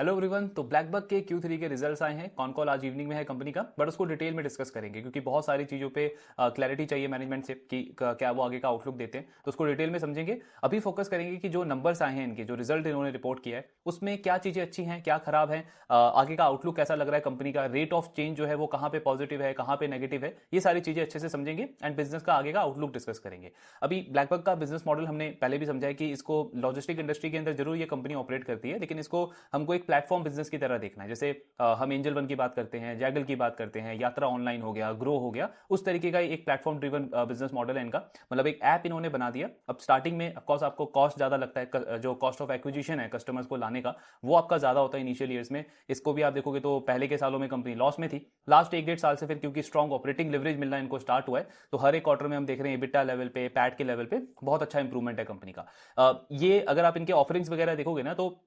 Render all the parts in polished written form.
Hello everyone. तो blackbuck के Q3 के रिजल्ट्स आए हैं। कौन कॉल आज इवनिंग में है कंपनी का, बट उसको डिटेल में डिस्कस करेंगे क्योंकि बहुत सारी चीज़ों पे क्लैरिटी चाहिए मैनेजमेंट से कि क्या वो आगे का आउटलुक देते हैं, तो उसको डिटेल में समझेंगे। अभी फोकस करेंगे कि जो नंबर्स आए हैं इनके, जो रिजल्ट इन्होंने रिपोर्ट किया है उसमें क्या चीज़ें अच्छी हैं, क्या खराब है, आगे का आउटलुक कैसा लग रहा है कंपनी का, रेट ऑफ चेंज जो है वो कहाँ पे पॉजिटिव है, कहाँ पे नेगेटिव है, ये सारी चीज़ें अच्छे से समझेंगे एंड बिजनेस का आगे का आउटलुक डिस्कस करेंगे। अभी ब्लैकबक का बिजनेस मॉडल हमने पहले भी समझा है कि इसको लॉजिस्टिक इंडस्ट्री के अंदर जरूर ये कंपनी ऑपरेट करती है, लेकिन इसको हमको एक प्लेटफॉर्म बिजनेस की तरह देखना है। जैसे हम एंजल वन की बात करते हैं, जैगल की बात करते हैं, यात्रा ऑनलाइन हो गया, ग्रो हो गया, उस तरीके का एक प्लेटफॉर्म ड्रिवन बिजनेस मॉडल है इनका। मतलब एक ऐप इन्होंने बना दिया। अब स्टार्टिंग में ऑफकोर्स आपको कॉस्ट ज्यादा लगता है, जो कॉस्ट ऑफ एक्विजिशन है कस्टमर्स को लाने का, वो आपका ज्यादा होता है इनिशियल ईयर्स में। इसको भी आप देखोगे तो पहले के सालों में कंपनी लॉस में थी। लास्ट 1-1.5 साल से फिर क्योंकि स्ट्रॉन्ग ऑपरेटिंग लिवरेज मिलना इनको स्टार्ट हुआ है, तो हर एक क्वार्टर में हम देख रहे हैं EBITDA लेवल पे, पैट के लेवल पे बहुत अच्छा इंप्रूवमेंट है कंपनी का। ये अगर आप इनके ऑफरिंग्स वगैरह देखोगे ना, तो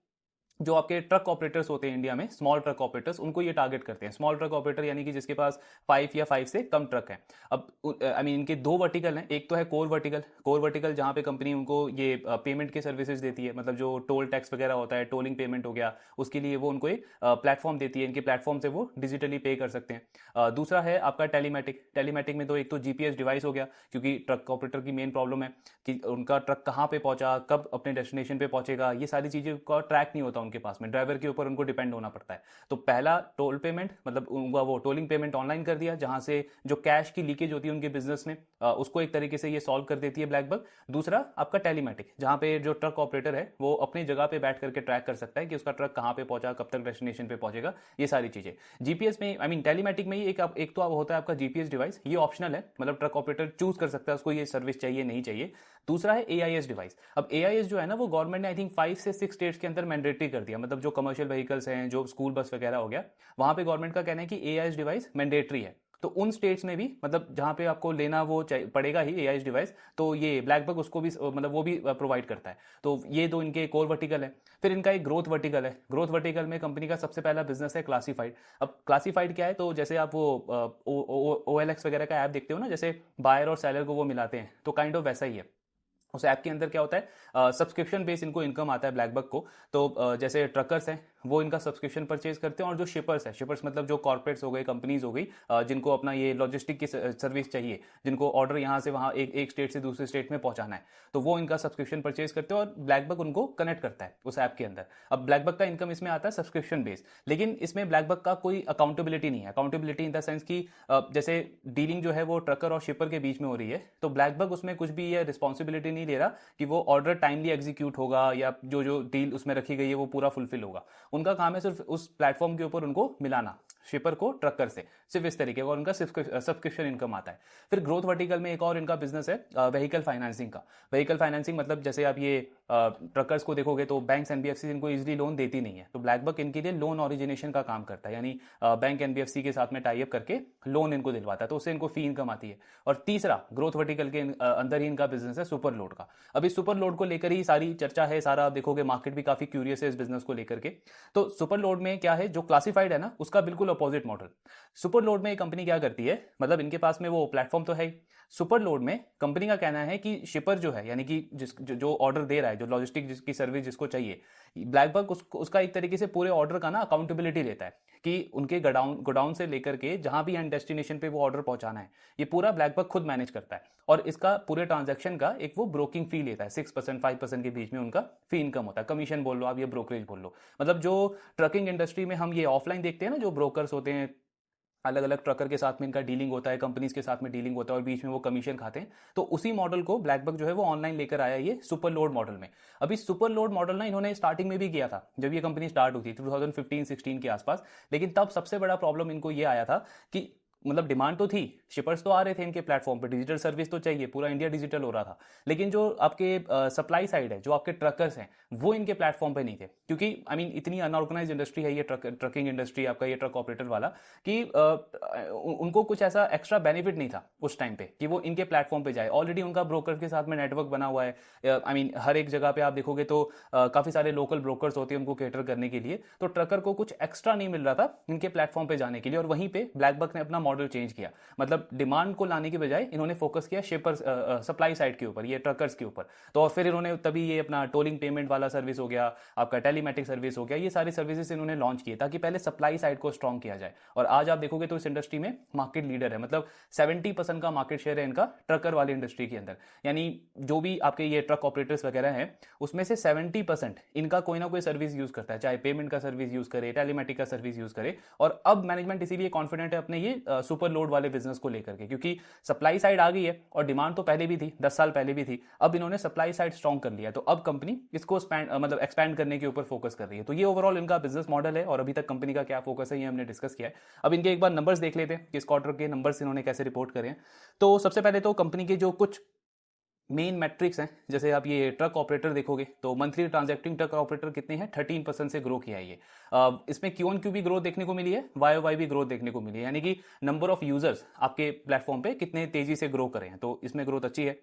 जो आपके ट्रक ऑपरेटर्स होते हैं इंडिया में, स्मॉल ट्रक ऑपरेटर्स, उनको ये टारगेट करते हैं। स्मॉल ट्रक ऑपरेटर यानी कि जिसके पास 5 या 5 से कम ट्रक हैं। अब आई मीन इनके दो वर्टिकल हैं। एक तो है कोर वर्टिकल जहां पे कंपनी उनको ये पेमेंट के सर्विसेज देती है, मतलब जो टोल टैक्स वगैरह होता है, टोलिंग पेमेंट हो गया, उसके लिए वो उनको एक प्लेटफॉर्म देती है। इनके प्लेटफॉर्म से वो डिजिटली पे कर सकते हैं। दूसरा है आपका टेलीमेटिक में तो एक तो GPS डिवाइस हो गया, क्योंकि ट्रक ऑपरेटर की मेन प्रॉब्लम है कि उनका ट्रक कहाँ पे पहुंचा, कब अपने डेस्टिनेशन पे पहुंचेगा, ये सारी चीजें का ट्रैक नहीं होता उनके पास में। ड्राइवर के ऊपर उनको डिपेंड होना पड़ता है। तो पहला टोल पेमेंट, मतलब उनका वो टोलिंग पेमेंट ऑनलाइन कर दिया, जहां से जो कैश की लीकेज होती है उनके बिजनेस में, उसको एक तरीके से ये सॉल्व कर देती है ब्लैकबक। दूसरा आपका टेलीमेटिक, जहां पे जो ट्रक ऑपरेटर है वो अपनी जगह पे बैठ करके ट्रैक कर सकता है कि उसका ट्रक कहाँ पे पहुंचा, कब तक डेस्टिनेशन पे पहुंचेगा, ये सारी चीजें। जीपीएस में आई मीन टेलीमेटिक में ही एक तो होता है आपका जीपीएस डिवाइस, ये ऑप्शनल है, मतलब ट्रक ऑपरेटर चूज कर सकता है उसको ये सर्विस चाहिए नहीं चाहिए। दूसरा है AIS डिवाइस। अब AIS जो है ना, वो गवर्नमेंट ने आई थिंक 5 से 6 स्टेट्स के अंदर मैंडेटरी कर दिया। मतलब जो कमर्शियल व्हीकल्स हैं, जो स्कूल बस वगैरह हो गया, वहां पे गवर्नमेंट का कहना है कि AIS डिवाइस मैंडेटरी है। तो उन स्टेट्स में भी, मतलब जहां पे आपको लेना वो पड़ेगा ही AIS डिवाइस, तो ये ब्लैकबक उसको भी मतलब वो भी प्रोवाइड करता है। तो ये दो इनके कोर वर्टिकल है। फिर इनका एक ग्रोथ वर्टिकल है। ग्रोथ वर्टिकल में कंपनी का सबसे पहला बिजनेस है क्लासिफाइड। अब क्लासिफाइड क्या है, तो जैसे आप वो OLX वगैरह का ऐप देखते हो ना, जैसे बायर और सेलर को वो मिलाते हैं, तो काइंड ऑफ वैसा ही है। उस ऐप के अंदर क्या होता है, सब्सक्रिप्शन बेस इनको इनकम आता है ब्लैकबक को। तो जैसे ट्रकर्स हैं वो इनका सब्सक्रिप्शन परचेज करते हैं, और जो शिपर्स हैं, शिपर्स मतलब जो कॉर्पोरेट्स हो गए, कंपनीज हो गई, जिनको अपना ये लॉजिस्टिक की सर्विस चाहिए, जिनको ऑर्डर यहाँ से वहाँ एक स्टेट से दूसरे स्टेट में पहुंचाना है, तो वो इनका सब्सक्रिप्शन परचेज करते हैं और ब्लैकबक उनको कनेक्ट करता है उस ऐप के अंदर। अब ब्लैकबक का इनकम इसमें आता है सब्सक्रिप्शन बेस, लेकिन इसमें ब्लैकबक का कोई अकाउंटेबिलिटी नहीं है। अकाउंटेबिलिटी इन द सेंस की जैसे डीलिंग जो है वो ट्रकर और शिपर के बीच में हो रही है, तो ब्लैकबक उसमें कुछ भी ये रिस्पॉन्सिबिलिटी नहीं ले रहा कि वो ऑर्डर टाइमली एग्जीक्यूट होगा या जो जो डील उसमें रखी गई है वो पूरा फुलफिल होगा। उनका काम है सिर्फ उस प्लेटफॉर्म के ऊपर उनको मिलाना शिपर को ट्रकर से, सिर्फ इस तरीके का, और उनका सब्सक्रिप्शन इनकम आता है। फिर ग्रोथ वर्टिकल में एक और इनका बिजनेस है व्हीकल फाइनेंसिंग का। व्हीकल फाइनेंसिंग मतलब जैसे आप ये ट्रकर्स को देखोगे तो बैंक्स NBFC इनको इजीली लोन देती नहीं है, तो ब्लैकबक इनके लिए लोन ओरिजिनेशन का काम करता है, यानी बैंक NBFC के साथ में टाई अप करके लोन इनको दिलवाता है, तो उससे इनको फी इनकम आती है। और तीसरा ग्रोथ वर्टिकल के अंदर ही इनका बिजनेस है सुपर लोड का। अब इस सुपर लोड को लेकर ही सारी चर्चा है, सारा आप देखोगे मार्केट भी काफी क्यूरियस है इस बिजनेस को लेकर के। तो सुपर लोड में क्या है, जो क्लासिफाइड है ना, उसका बिल्कुल अपोजिट मॉडल। सुपर लोड में कंपनी क्या करती है, मतलब इनके पास में वो प्लेटफॉर्म तो है। सुपर लोड में कंपनी का कहना है कि शिपर जो है, यानी कि जो ऑर्डर दे रहा है, जो लॉजिस्टिक जिसकी सर्विस जिसको चाहिए, ब्लैकबक उसका एक तरीके से पूरे ऑर्डर का ना अकाउंटेबिलिटी लेता है कि उनके गोडाउन से लेकर के जहां भी एंड डेस्टिनेशन पे वो ऑर्डर पहुंचाना है, ये पूरा ब्लैकबक खुद मैनेज करता है। और इसका पूरे ट्रांजैक्शन का एक वो ब्रोकिंग फी लेता है, 6% 5% के बीच में उनका फी इनकम होता है। कमीशन बोल लो आप, ये ब्रोकरेज बोल लो। मतलब जो ट्रकिंग इंडस्ट्री में हम ये ऑफलाइन देखते हैं ना, जो ब्रोकर्स होते हैं, अलग अलग ट्रकर के साथ में इनका डीलिंग होता है, कंपनीज के साथ में डीलिंग होता है, और बीच में वो कमीशन खाते हैं, तो उसी मॉडल को ब्लैकबक जो है वो ऑनलाइन लेकर आया ये सुपर लोड मॉडल में। अभी सुपर लोड मॉडल ना इन्होंने स्टार्टिंग में भी किया था, जब ये कंपनी स्टार्ट हुई थी 2015-16 के आसपास, लेकिन तब सबसे बड़ा प्रॉब्लम इनको ये आया था कि मतलब डिमांड तो थी, शिपर्स तो आ रहे थे इनके प्लेटफॉर्म पे, डिजिटल सर्विस तो चाहिए, पूरा इंडिया डिजिटल हो रहा था, लेकिन जो आपके सप्लाई साइड है, जो आपके ट्रकर्स हैं, वो इनके प्लेटफॉर्म पे नहीं थे। क्योंकि आई मीन इतनी अनऑर्गेनाइज इंडस्ट्री है ये ट्रकिंग इंडस्ट्री, आपका ये ट्रक ऑपरेटर वाला, कि उनको कुछ ऐसा एक्स्ट्रा बेनिफिट नहीं था उस टाइम पे कि वो इनके प्लेटफॉर्म पे जाए। ऑलरेडी उनका ब्रोकर के साथ में नेटवर्क बना हुआ है। आई मीन हर एक जगह पे आप देखोगे तो काफी सारे लोकल ब्रोकर्स होते हैं उनको कैटर करने के लिए, तो ट्रकर को कुछ एक्स्ट्रा नहीं मिल रहा था इनके प्लेटफॉर्म पे जाने के लिए, और वहीं पे ब्लैकबक ने अपना मॉडल चेंज किया, मतलब डिमांड को लाने के बजाय इन्होंने फोकस किया शिपर सप्लाई साइड के ऊपर, ये ट्रकर्स के ऊपर। तो और फिर इन्होंने तभी ये अपना टोलिंग पेमेंट वाला सर्विस हो गया, आपका टेलीमेटिक सर्विस हो गया, ये सारी सर्विसेज इन्होंने लॉन्च किए ताकि पहले सप्लाई साइड को स्ट्रॉन्ग किया जाए। और आज आप देखोगे तो इस इंडस्ट्री में मार्केट लीडर है, मतलब 70% का मार्केट शेयर है इनका ट्रकर वाली इंडस्ट्री के अंदर। यानी जो भी आपके ये ट्रक ऑपरेटर्स वगैरह हैं उसमें से 70% इनका कोई ना कोई सर्विस यूज करता है, चाहे पेमेंट का सर्विस यूज करे, टेलीमेटिक का सर्विस यूज करे। और अब मैनेजमेंट इसीलिए कॉन्फिडेंट है अपने ये सुपर लोड वाले बिजनेस को लेकर के, क्योंकि सप्लाई साइड आ गई है और डिमांड तो पहले भी थी, 10 साल पहले भी थी, अब इन्होंने सप्लाई साइड स्ट्रॉन्ग कर लिया। तो अब कंपनी इसको मतलब एक्सपैंड करने के ऊपर फोकस कर रही है। तो ये ओवरऑल इनका बिजनेस मॉडल है और अभी तक कंपनी का क्या फोकस है ये हमने डिस्कस किया है। अब इनके एक बार नंबर्स देख लेते हैं कि इस क्वार्टर के नंबर्स इन्होंने कैसे रिपोर्ट करे हैं। तो सबसे पहले तो कंपनी के जो कुछ मेन मैट्रिक्स हैं, जैसे आप ये ट्रक ऑपरेटर देखोगे तो मंथली ट्रांजैक्टिंग ट्रक ऑपरेटर कितने हैं, 13% से ग्रो किया है ये। इसमें क्यू ऑन क्यू भी ग्रोथ देखने को मिली है, वाई वाई भी ग्रोथ देखने को मिली है, यानी कि नंबर ऑफ यूजर्स आपके प्लेटफॉर्म पे कितने तेजी से ग्रो करें हैं, तो इसमें ग्रोथ अच्छी है।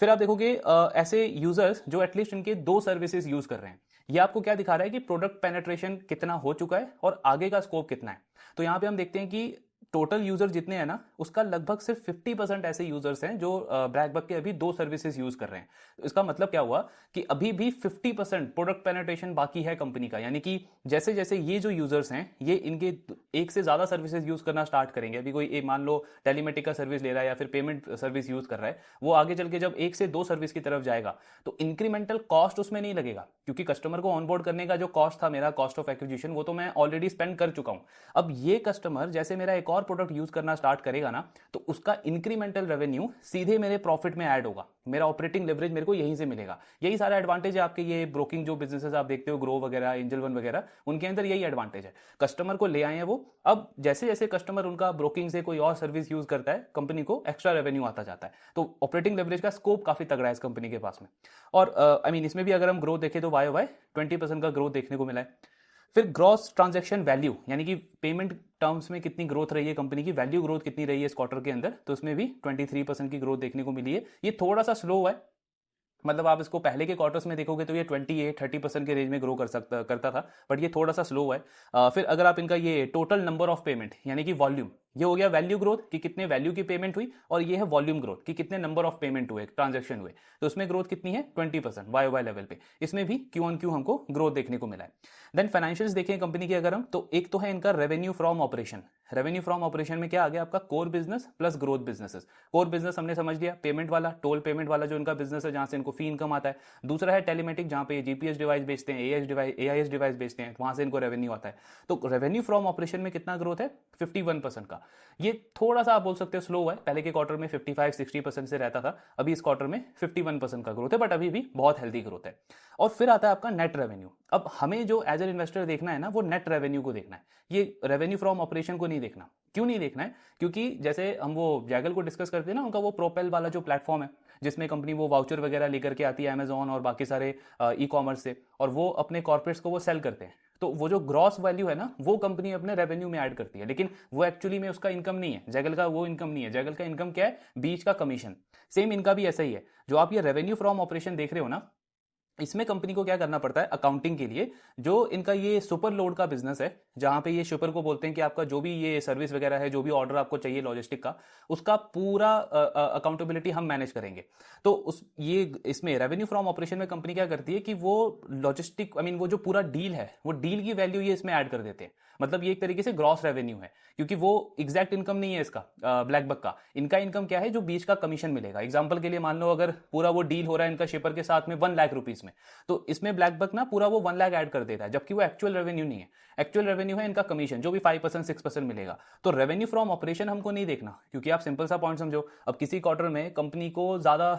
फिर आप देखोगे ऐसे यूजर्स जो एटलीस्ट इनके 2 सर्विसेज यूज कर रहे हैं, ये आपको क्या दिखा रहा है कि प्रोडक्ट पेनेट्रेशन कितना हो चुका है और आगे का स्कोप कितना है। तो यहां पे हम देखते हैं कि टोटल यूजर जितने हैं ना उसका लगभग सिर्फ 50% ऐसे यूजर्स हैं जो ब्लैकबक के अभी 2 सर्विसेज यूज कर रहे हैं। तो इसका मतलब क्या हुआ कि अभी भी 50% प्रोडक्ट पेनिट्रेशन बाकी है कंपनी का, यानी कि जैसे जैसे ये जो यूजर्स हैं ये इनके एक से ज्यादा सर्विसेज यूज करना स्टार्ट करेंगे, अभी कोई मान लो टेलीमेटिक का सर्विस ले रहा है या फिर पेमेंट सर्विस यूज कर रहा है, वो आगे चल के जब 1 से 2 सर्विस की तरफ जाएगा तो इंक्रीमेंटल कॉस्ट उसमें नहीं लगेगा, क्योंकि कस्टमर को ऑनबोर्ड करने का जो कॉस्ट था मेरा, कॉस्ट ऑफ एक्विजिशन, वो तो मैं ऑलरेडी स्पेंड कर चुका हूं। अब ये कस्टमर जैसे मेरा एक और प्रोडक्ट यूज करना स्टार्ट करेगा ना तो उसका इंक्रीमेंटल रेवेन्यू सीधे मेरे प्रॉफिट में ऐड होगा, मेरा ऑपरेटिंग लेवरेज मेरे को यहीं से मिलेगा। यही सारा एडवांटेज है आपके ये ब्रोकिंग जो बिजनेसेस आप देखते हो, ग्रो वगैरह, एंजल वन वगैरह, उनके अंदर यही एडवांटेज है। कस्टमर को ले आए हैं वो, अब जैसे जैसे कस्टमर उनका ब्रोकिंग से कोई और सर्विस यूज करता है कंपनी को एक्स्ट्रा रेवेन्यू आता जाता है। तो ऑपरेटिंग लेवरेज का स्कोप काफी तगड़ा है इस कंपनी के पास में। और आई मीन इसमें भी अगर हम ग्रोथ देखें तो वाई वाई 20% का ग्रोथ देखने को मिला है। फिर ग्रॉस ट्रांजैक्शन वैल्यू, यानी कि पेमेंट टर्म्स में कितनी ग्रोथ रही है कंपनी की, वैल्यू ग्रोथ कितनी रही है इस क्वार्टर के अंदर, तो उसमें भी 23% की ग्रोथ देखने को मिली है। ये थोड़ा सा स्लो है, मतलब आप इसको पहले के क्वार्टर्स में देखोगे तो ये 28-30% के रेंज में ग्रो करता था, बट ये थोड़ा सा स्लो है। फिर अगर आप इनका ये टोटल नंबर ऑफ पेमेंट यानी कि वॉल्यूम, ये हो गया वैल्यू ग्रोथ कि कितने वैल्यू की पेमेंट हुई, और ये है वॉल्यूम ग्रोथ कि कितने नंबर ऑफ पेमेंट हुए, ट्रांजैक्शन हुए, तो उसमें ग्रोथ कितनी है 20% वाई वाई लेवल पे। इसमें भी क्यू ऑन क्यू हमको ग्रोथ देखने को मिला है। देन फाइनेंशियल्स देखें कंपनी के अगर हम, तो एक तो है इनका revenue from operation. Revenue from operation में क्या आ गया आपका, core business plus growth businesses. Core business हमने समझ लिया, पेमेंट वाला, टोल पेमेंट वाला जो इनका बिजनेस है जहां से इनको फी इनकम आता है। दूसरा है टेलीमेटिक, जहां पे जीपीएस डिवाइस बेचते हैं, एआईएस डिवाइस बेचते हैं, वहां से इनको रेवेन्यू आता है। तो रेवेन्यू फ्रॉम ऑपरेशन में कितना ग्रोथ है 51% का। ये थोड़ा सा आप बोल सकते हो स्लो है, पहले के क्वार्टर में 55-60% से रहता था, अभी इस क्वार्टर में 51% का ग्रोथ है, बट अभी भी बहुत हेल्दी ग्रोथ है। और फिर आता है आपका नेट रेवेन्यू। अब हमें जो एज एन इन्वेस्टर देखना है ना वो नेट रेवेन्यू को देखना है, ये रेवेन्यू फ्रॉम ऑपरेशन को नहीं देखना। क्यों नहीं देखना है, क्योंकि जैसे हम वो जैगल को डिस्कस करते हैं ना, उनका वो प्रोपेल वाला जो प्लेटफॉर्म है जिसमें कंपनी वो वाउचर वगैरह लेकर के आती है अमेजॉन और बाकी सारे ई कॉमर्स से, और वो अपने कॉर्पोरेट्स को वो सेल करते हैं। तो वो जो ग्रॉस वैल्यू है ना वो कंपनी अपने रेवेन्यू में ऐड करती है, लेकिन वो एक्चुअली में उसका इनकम नहीं है, जैगल का वो इनकम नहीं है। जैगल का इनकम क्या है, बीच का कमीशन। सेम इनका भी ऐसा ही है। जो आप ये रेवेन्यू फ्रॉम ऑपरेशन देख रहे हो ना, इसमें कंपनी को क्या करना पड़ता है अकाउंटिंग के लिए, जो इनका ये सुपर लोड का बिजनेस है, जहां पे ये सुपर को बोलते हैं कि आपका जो भी ये सर्विस वगैरह है, जो भी ऑर्डर आपको चाहिए लॉजिस्टिक का, उसका पूरा अकाउंटेबिलिटी हम मैनेज करेंगे। तो ये इसमें रेवेन्यू फ्रॉम ऑपरेशन में कंपनी क्या करती है कि वो लॉजिस्टिक, आई मीन वो जो पूरा डील है वो डील की वैल्यू ये इसमें ऐड कर देते हैं। मतलब ये एक तरीके से ग्रॉस रेवेन्यू है, क्योंकि वो एग्जैक्ट इनकम नहीं है इसका ब्लैकबक का। इनका इनकम क्या है, जो बीच का कमीशन मिलेगा। एग्जांपल के लिए मान लो अगर पूरा वो डील हो रहा है इनका शिपर के साथ में 1 लाख रुपीस में, तो इसमें ब्लैकबक ना पूरा वो 1 लाख ऐड कर देता है, जबकि वो एक्चुअल रेवेन्यू नहीं है। एक्चुअल रेवेन्यू है इनका कमीशन, जो भी 5% 6% मिलेगा। तो रेवेन्यू फ्रॉम ऑपरेशन हमको नहीं देखना, क्योंकि आप सिंपल सा पॉइंट समझो, अब किसी क्वार्टर में कंपनी को ज्यादा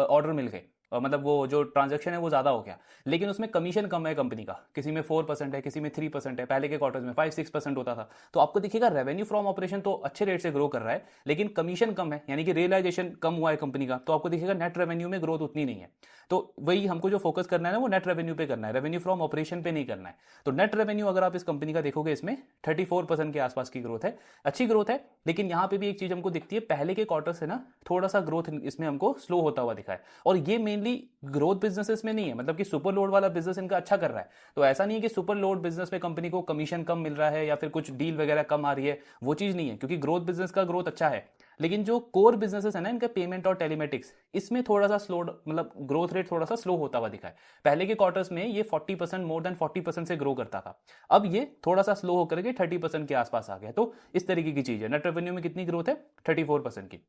ऑर्डर मिल गए, मतलब वो जो ट्रांजैक्शन है वो ज्यादा हो गया, लेकिन उसमें कमीशन कम है कंपनी का, किसी में 4% है, किसी में 3% है, पहले के क्वार्टर्स में 5-6% होता था। तो आपको दिखेगा रेवेन्यू फ्रॉम ऑपरेशन तो अच्छे रेट से ग्रो कर रहा है, लेकिन कमीशन कम है, यानी कि रियलाइजेशन कम हुआ है कंपनी का, तो आपको दिखेगा नेट रेवेन्यू में ग्रोथ उतनी नहीं है। तो वही हमको जो फोकस करना है ना वो नेट रेवेन्यू पे करना है, रेवेन्यू फ्रॉम ऑपरेशन पे नहीं करना है। तो नेट रेवेन्यू अगर आप इस कंपनी का देखोगे, इसमें 34% के आसपास की ग्रोथ है, अच्छी ग्रोथ है। लेकिन यहां पे भी एक चीज हमको दिखती है, पहले के क्वार्टर से ना थोड़ा सा ग्रोथ इसमें हमको स्लो होता हुआ दिखा है, और ये मेनली ग्रोथ बिजनेसेस में नहीं है, मतलब कि सुपर लोड वाला बिजनेस इनका अच्छा कर रहा है। तो ऐसा नहीं है कि सुपर लोड बिजनेस में कंपनी को कमीशन कम मिल रहा है या फिर कुछ डील वगैरह कम आ रही है, वो चीज नहीं है, क्योंकि ग्रोथ बिजनेस का ग्रोथ अच्छा है। लेकिन जो कोर बिजनेसेस है ना इनका, पेमेंट और टेलीमेटिक्स, इसमें थोड़ा सा स्लो, मतलब ग्रोथ रेट थोड़ा सा स्लो होता हुआ दिखा है। पहले के क्वार्टर्स में ये 40%, मोर देन 40% से ग्रो करता था, अब ये थोड़ा सा स्लो होकर के 30% के आसपास आ गया। तो इस तरीके की चीज है। नेट रेवेन्यू में कितनी ग्रोथ है? 34% की।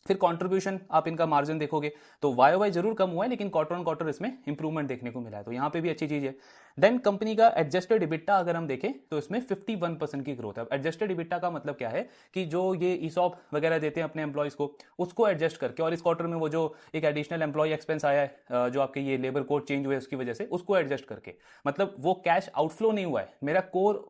फिर कंट्रीब्यूशन, आप इनका मार्जिन देखोगे तो वाई वाई जरूर कम हुआ है, लेकिन क्वार्टर ऑन क्वार्टर इसमें इंप्रूवमेंट देखने को मिला है, तो यहां पे भी अच्छी चीज है। देन कंपनी का एडजस्टेड इबिट्टा अगर हम देखें तो इसमें 51% की ग्रोथ है। एडजस्टेड इबिट्टा का मतलब क्या है कि जो ये ईसॉप वगैरह देते हैं अपने एम्प्लॉयज को, उसको एडजस्ट करके, और इस क्वार्टर में वो जो एक एडिशनल एम्प्लॉय एक्सपेंस आया है जो आपके ये लेबर कोड चेंज हुए उसकी वजह से, उसको एडजस्ट करके, मतलब वो कैश आउटफ्लो नहीं हुआ है, मेरा कोर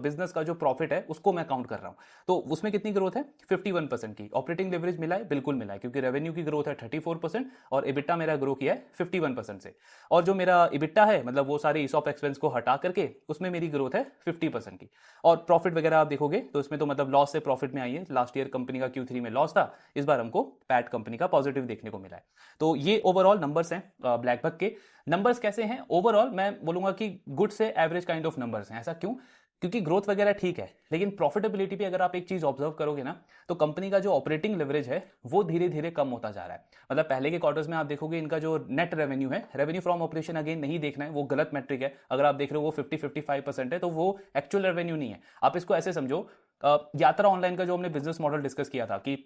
बिजनेस का जो प्रॉफिट है उसको मैं काउंट कर रहा हूं। तो उसमें कितनी ग्रोथ है? 51% की। ऑपरेटिंग लेवरेज मिला है? बिल्कुल मिला है, क्योंकि रेवेन्यू की ग्रोथ है 34% और इबिट्टा मेरा ग्रो किया है 51% से। और जो मेरा इबिट्टा है, मतलब वो सारे ईसॉप एक्सपेंस को हटा करके, उसमें मेरी ग्रोथ है 50% की। और प्रॉफिट वगैरह आप देखोगे तो इसमें तो मतलब लॉस से प्रॉफिट में आई है। लास्ट ईयर कंपनी का Q3 में लॉस था, इस बार हमको पैट कंपनी का पॉजिटिव देखने को मिला है। तो ये ओवरऑल नंबर्स हैं ब्लैकबक के। नंबर्स कैसे हैं ओवरऑल? मैं बोलूंगा कि गुड से एवरेज काइंड ऑफ नंबर्स हैं। ऐसा क्यों? क्योंकि ग्रोथ वगैरह ठीक है, लेकिन प्रॉफिटेबिलिटी पे अगर आप एक चीज ऑब्जर्व करोगे ना, तो कंपनी का जो ऑपरेटिंग लेवरेज है वो धीरे धीरे कम होता जा रहा है। मतलब पहले के क्वार्टर्स में आप देखोगे इनका जो नेट रेवेन्यू है, रेवेन्यू फ्रॉम ऑपरेशन अगेन नहीं देखना है, वो गलत मेट्रिक है। अगर आप देख रहे हो वो 50-55% है, तो वो एक्चुअल रेवेन्यू नहीं है। आप इसको ऐसे समझो, यात्रा ऑनलाइन का जो हमने बिजनेस मॉडल डिस्कस किया था कि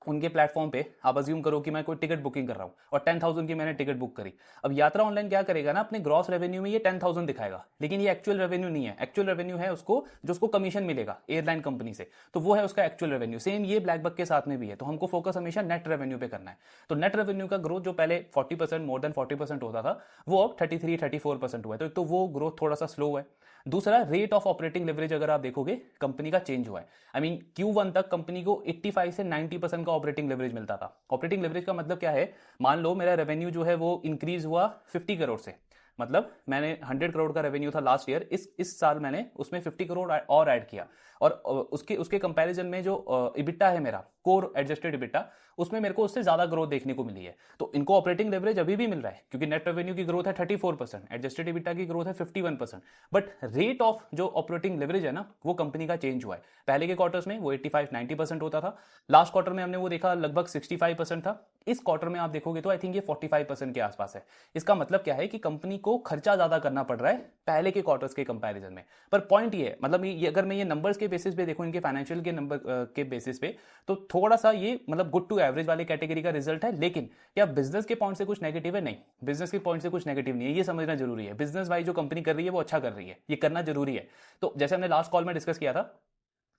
उनके प्लेटफॉर्म पे आप अज्यूम करो कि मैं कोई टिकट बुकिंग कर रहा हूं और 10,000 की मैंने टिकट बुक करी। अब यात्रा ऑनलाइन क्या करेगा ना, अपने ग्रॉस रेवेन्यू में ये 10,000 दिखाएगा, लेकिन ये एक्चुअल रेवेन्यू नहीं है। एक्चुअल रेवेन्यू है उसको, जो उसको कमीशन मिलेगा एयरलाइन कंपनी से, तो वो है उसका एक्चुअल रेवेन्यू। सेम ये ब्लैकबक के साथ में भी है। तो हमको फोकस हमेशा नेट रेवेन्यू पे करना है। तो नेट रेवेन्यू का ग्रोथ जो पहले 40%, मोर देन 40% होता था, वो अब 33-34% हुआ है। तो वो ग्रोथ थोड़ा सा स्लो है। दूसरा, रेट ऑफ ऑपरेटिंग लेवरेज अगर आप देखोगे कंपनी का चेंज हुआ है। आई मीन Q1 तक कंपनी को 85 से 90% का ऑपरेटिंग लेवरेज मिलता था। ऑपरेटिंग लेवरेज का मतलब क्या है? मान लो मेरा रेवेन्यू जो है वो इंक्रीज हुआ 50 करोड़ से, मतलब मैंने 100 करोड़ का रेवेन्यू था लास्ट ईयर, इस साल मैंने उसमें 50 करोड़ और ऐड किया, और उसके कंपैरिजन में जो इबिट्टा है मेरा, कोर एडजस्टेड इबिट्टा, उसमें मेरे को उससे ज्यादा ग्रोथ देखने को मिली है। तो इनको ऑपरेटिंग लेवरेज अभी भी मिल रहा है, क्योंकि नेट रेवेन्यू की ग्रोथ है 34%, एडजस्टेड इबिट्टा की ग्रोथ है 51%, बट रेट ऑफ जो ऑपरेटिंग लेवरेज है ना, वो कंपनी का चेंज हुआ है। पहले के क्वार्टर्स में वो 85-90% होता था, लास्ट क्वार्टर में हमने वो देखा लगभग 65% था। इस क्वार्टर में आप देखोगे तो आई थिंक ये 45% के आसपास है। इसका मतलब क्या है कि कंपनी को खर्चा ज्यादा करना पड़ रहा है पहले के क्वार्टर्स के कंपैरिजन में। पर पॉइंट ये है, मतलब ये अगर मैं ये नंबर्स के बेसिस पे देखूं, इनके फाइनेंशियल के नंबर के बेसिस पे, तो थोड़ा सा ये मतलब गुड टू एवरेज वाले कैटेगरी का रिजल्ट है। लेकिन क्या बिजनेस के पॉइंट से कुछ नेगेटिव है? नहीं, बिजनेस के पॉइंट से कुछ नेगेटिव नहीं है, ये समझना जरूरी है। बिजनेस वाइज जो कंपनी कर रही है वो अच्छा कर रही है, ये करना जरूरी है। तो जैसे हमने लास्ट कॉल में डिस्कस किया था,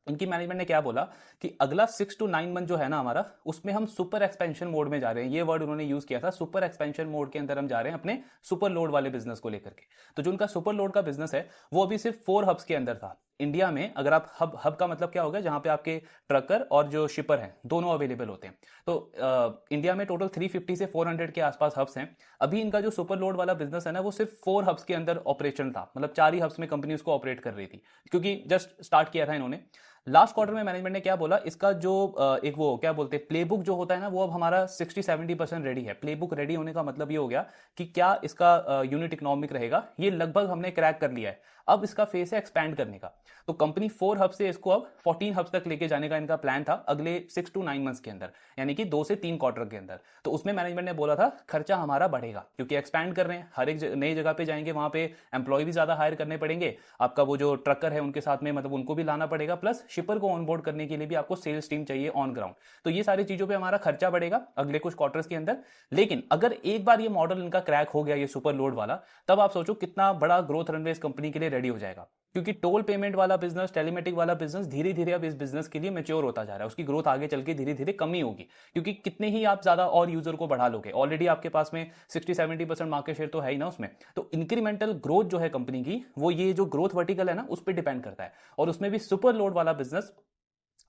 इनकी मैनेजमेंट ने क्या बोला कि अगला 6 to 9 मंथ जो है ना हमारा, उसमें हम सुपर एक्सपेंशन मोड में जा रहे हैं। ये वर्ड उन्होंने यूज किया था, सुपर एक्सपेंशन मोड के अंदर हम जा रहे हैं अपने सुपर लोड वाले बिजनेस को लेकर के। तो जो उनका सुपर लोड का बिजनेस है वो अभी सिर्फ 4 हब्स के अंदर था इंडिया में। अगर आप हब का मतलब क्या होगा? जहां पे आपके ट्रकर और जो शिपर हैं दोनों अवेलेबल होते हैं। तो इंडिया में टोटल 350 से 400 के आसपास हब्स हैं। अभी इनका जो सुपर लोड वाला बिजनेस है ना, वो सिर्फ 4 हब्स के अंदर ऑपरेशन था, मतलब 4 ही हब्स में कंपनी उसको ऑपरेट कर रही थी, क्योंकि जस्ट स्टार्ट किया था इन्होंने। लास्ट क्वार्टर में मैनेजमेंट ने क्या बोला, इसका जो एक वो क्या बोलते हैं प्लेबुक जो होता है ना, वो अब हमारा 60-70% रेडी है। प्लेबुक रेडी होने का मतलब ये हो गया कि क्या इसका यूनिट इकोनॉमिक रहेगा, ये लगभग हमने क्रैक कर लिया है। अब इसका फेस है एक्सपैंड करने का। तो कंपनी 4 हब से इसको अब 14 हब्स तक लेके जाने का इनका प्लान था अगले 6 to 9 मंथ्स के अंदर, यानी कि 2 से 3 क्वार्टर के अंदर। तो उसमें मैनेजमेंट ने बोला था खर्चा हमारा बढ़ेगा, क्योंकि एक्सपैंड कर रहे हैं, हर एक नई जगह पे जाएंगे, वहां पे एम्प्लॉय भी ज्यादा हायर करने पड़ेंगे, आपका वो जो ट्रकर है उनके साथ में मतलब उनको भी लाना पड़ेगा, प्लस शिपर को ऑनबोर्ड करने के लिए भी आपको सेल्स टीम चाहिए ऑन ग्राउंड। तो ये सारी चीजों पे हमारा खर्चा बढ़ेगा अगले कुछ क्वार्टर्स के अंदर। लेकिन अगर एक बार ये मॉडल इनका क्रैक हो गया, ये सुपर लोड वाला, तब आप सोचो कितना बड़ा ग्रोथ रनवे इस कंपनी के लिए रेडी हो जाएगा। क्योंकि टोल पेमेंट वाला बिजनेस, टेलीमेटिक वाला बिजनेस धीरे धीरे अब इस बिजनेस के लिए मैच्योर होता जा रहा है। उसकी ग्रोथ आगे चल के धीरे धीरे कम ही होगी, क्योंकि कितने ही आप ज्यादा और यूजर को बढ़ा लोगे, ऑलरेडी आपके पास में 60-70% मार्केट शेयर तो है ही ना उसमें। तो इंक्रीमेंटल ग्रोथ जो है कंपनी की, वो ये जो ग्रोथ वर्टिकल है ना, उस पर डिपेंड करता है। और उसमें भी सुपर लोड वाला बिजनेस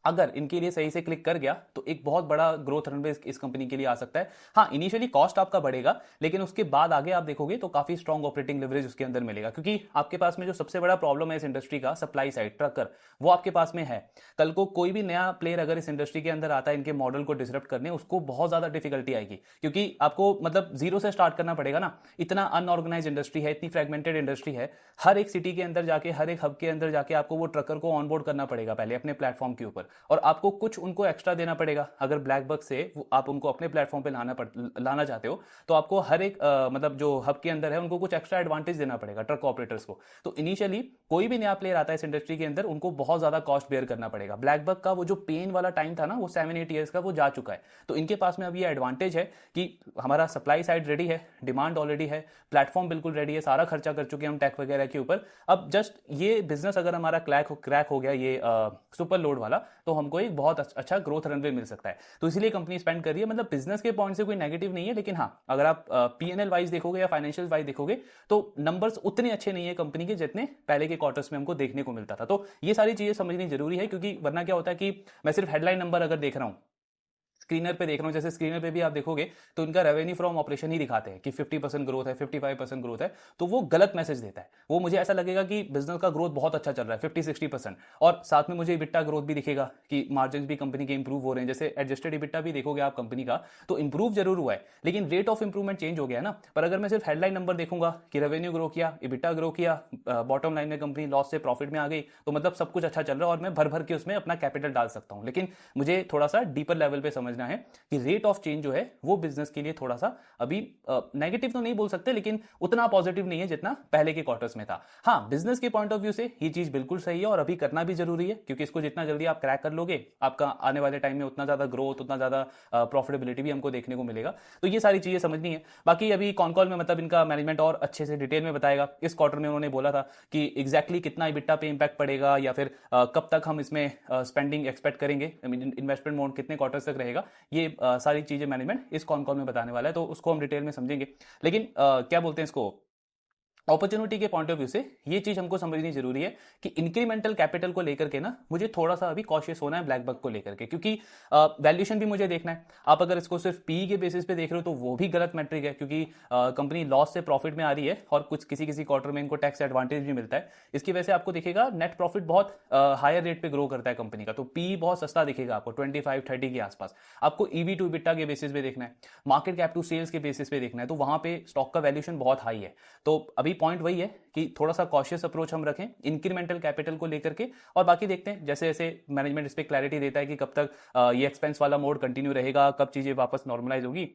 अगर इनके लिए सही से क्लिक कर गया तो एक बहुत बड़ा ग्रोथ रनवे इस कंपनी के लिए आ सकता है। हाँ, इनिशियली कॉस्ट आपका बढ़ेगा, लेकिन उसके बाद आगे आप देखोगे तो काफी स्ट्रॉन्ग ऑपरेटिंग लेवरेज उसके अंदर मिलेगा, क्योंकि आपके पास में जो सबसे बड़ा प्रॉब्लम है इस इंडस्ट्री का, सप्लाई साइड ट्रकर, वो आपके पास में है। कल को कोई भी नया प्लेयर अगर इस इंडस्ट्री के अंदर आता है इनके मॉडल को डिसरप्ट करने, उसको बहुत ज्यादा डिफिकल्टी आएगी, क्योंकि आपको मतलब जीरो से स्टार्ट करना पड़ेगा ना। इतना अनऑर्गेनाइज इंडस्ट्री है, इतनी फ्रेगमेंटेड इंडस्ट्री है, हर एक सिटी के अंदर जाके, हर एक हब के अंदर जाके आपको वो ट्रकर को ऑनबोर्ड करना पड़ेगा पहले अपने प्लेटफॉर्म के ऊपर, और आपको कुछ उनको एक्स्ट्रा देना पड़ेगा। अगर ब्लैकबक से आप उनको अपने प्लेटफॉर्म पे लाना चाहते हो तो आपको हर एक मतलब जो हब के अंदर है उनको कुछ एक्स्ट्रा एडवांटेज देना पड़ेगा ट्रक ऑपरेटर्स को। तो इनिशियली कोई भी नया प्लेयर आता है इस इंडस्ट्री के अंदर, उनको बहुत ज्यादा कॉस्ट बेयर करना पड़ेगा। ब्लैकबक का वो जो पेन वाला टाइम था ना, वो 7-8 ईयर्स का वो जा चुका है। तो इनके पास में अब ये एडवांटेज है कि हमारा सप्लाई साइड रेडी है, डिमांड ऑलरेडी है, प्लेटफॉर्म बिल्कुल रेडी है, सारा खर्चा कर चुके हैं हम टेक वगैरह के ऊपर। अब जस्ट ये बिजनेस अगर हमारा क्रैक हो गया ये सुपर लोड वाला, तो हमको एक बहुत अच्छा ग्रोथ रनवे मिल सकता है। तो इसीलिए कंपनी स्पेंड कर रही है। मतलब बिजनेस के पॉइंट से कोई नेगेटिव नहीं है, लेकिन हाँ, अगर आप पीएनएल वाइज देखोगे या फाइनेंशियल वाइज देखोगे तो नंबर्स उतने अच्छे नहीं है कंपनी के जितने पहले के क्वार्टर्स में हमको देखने को मिलता था। तो ये सारी चीजें समझनी जरूरी है, क्योंकि वरना क्या होता है कि मैं सिर्फ हेडलाइन नंबर अगर देख रहा हूं, स्क्रीनर पे देख रहा हूं, जैसे स्क्रीनर पे भी आप देखोगे तो इनका रेवेन्यू फ्रॉम ऑपरेशन ही दिखाते हैं कि 50% ग्रोथ है, 55% ग्रोथ है, तो वो गलत मैसेज देता है। वो मुझे ऐसा लगेगा कि बिजनेस का ग्रोथ बहुत अच्छा चल रहा है 50-60%, और साथ में मुझे इबिट्टा ग्रोथ भी दिखेगा कि मार्जिन भी कंपनी के इंप्रूव हो रहे हैं। जैसे एडजस्टेड इबिट्टा भी देखोगे आप कंपनी का, तो इंप्रूव जरूर हुआ है, लेकिन रेट ऑफ इंप्रूवमेंट चेंज हो गया है ना। पर अगर मैं सिर्फ हेडलाइन नंबर देखूंगा कि रेवेन्यू ग्रो किया, इबिट्टा ग्रो किया, बॉटम लाइन में कंपनी लॉस से प्रॉफिट में आ गई, तो मतलब सब कुछ अच्छा चल रहा है और मैं भर भर के उसमें अपना कैपिटल डाल सकता हूं। लेकिन मुझे थोड़ा सा डीपर लेवल पे समझना है कि रेट ऑफ चेंज जो है वो बिजनेस के लिए थोड़ा सा अभी नेगेटिव तो नहीं बोल सकते, लेकिन उतना पॉजिटिव नहीं है जितना पहले के क्वार्टर्स में था। हाँ, बिजनेस के पॉइंट ऑफ व्यू से ये चीज बिल्कुल सही है और अभी करना भी जरूरी है, क्योंकि इसको जितना जल्दी आप क्रैक कर लोगे, आपका आने वाले टाइम में उतना ज्यादा ग्रोथ, उतना ज्यादा प्रॉफिटेबिलिटी भी हमको देखने को मिलेगा। तो ये सारी चीजें समझनी है। बाकी अभी कॉन कॉल में मतलब इनका मैनेजमेंट और अच्छे से डिटेल में बताएगा। इस क्वार्टर में उन्होंने बोला था कि एग्जैक्टली कितना इबिट्टा पे इंपैक्ट पड़ेगा, या फिर कब तक हम इसमें स्पेंडिंग एक्सपेक्ट करेंगे, इन्वेस्टमेंट मोड कितने क्वार्टर तक रहेगा, ये सारी चीजें मैनेजमेंट इस कॉन कॉल में बताने वाला है, तो उसको हम डिटेल में समझेंगे। लेकिन क्या बोलते हैं इसको, अपॉर्चुनिटी के पॉइंट ऑफ व्यू से ये चीज हमको समझनी जरूरी है कि इंक्रीमेंटल कैपिटल को लेकर के ना मुझे थोड़ा सा अभी कॉशियस होना है ब्लैकबक को लेकर के, क्योंकि वैल्यूएशन भी मुझे देखना है। आप अगर इसको सिर्फ पी के बेसिस पे देख रहे हो तो वो भी गलत मैट्रिक है, क्योंकि कंपनी लॉस से प्रॉफिट में आ रही है और कुछ किसी किसी क्वार्टर में इनको टैक्स एडवांटेज भी मिलता है। इसकी वजह से आपको दिखेगा नेट प्रॉफिट बहुत हायर रेट पे ग्रो करता है कंपनी का, तो पी बहुत सस्ता दिखेगा आपको 25-30 के आसपास। आपको ईवी टू इबिट्टा के बेसिस पे देखना है, मार्केट कैप टू सेल्स के बेसिस पे देखना है, तो वहां पे स्टॉक का वैल्यूएशन बहुत हाई है। तो अभी पॉइंट वही है कि थोड़ा सा कॉशियस अप्रोच हम रखें इंक्रीमेंटल कैपिटल को लेकर के, और बाकी देखते हैं जैसे जैसे मैनेजमेंट इस पे क्लैरिटी देता है कि कब तक ये एक्सपेंस वाला मोड कंटिन्यू रहेगा, कब चीजें वापस नॉर्मलाइज होगी,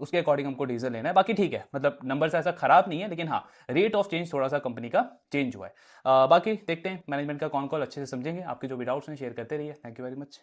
उसके अकॉर्डिंग हमको डिसीजन लेना है। बाकी ठीक है, मतलब नंबर्स ऐसा खराब नहीं है, लेकिन हाँ, रेट ऑफ चेंज थोड़ा सा कंपनी का चेंज हुआ है। बाकी देखते हैं मैनेजमेंट का कॉन कॉल अच्छे से समझेंगे। आपके जो भी डाउट्स हैं शेयर करते रहिए। Thank you very much.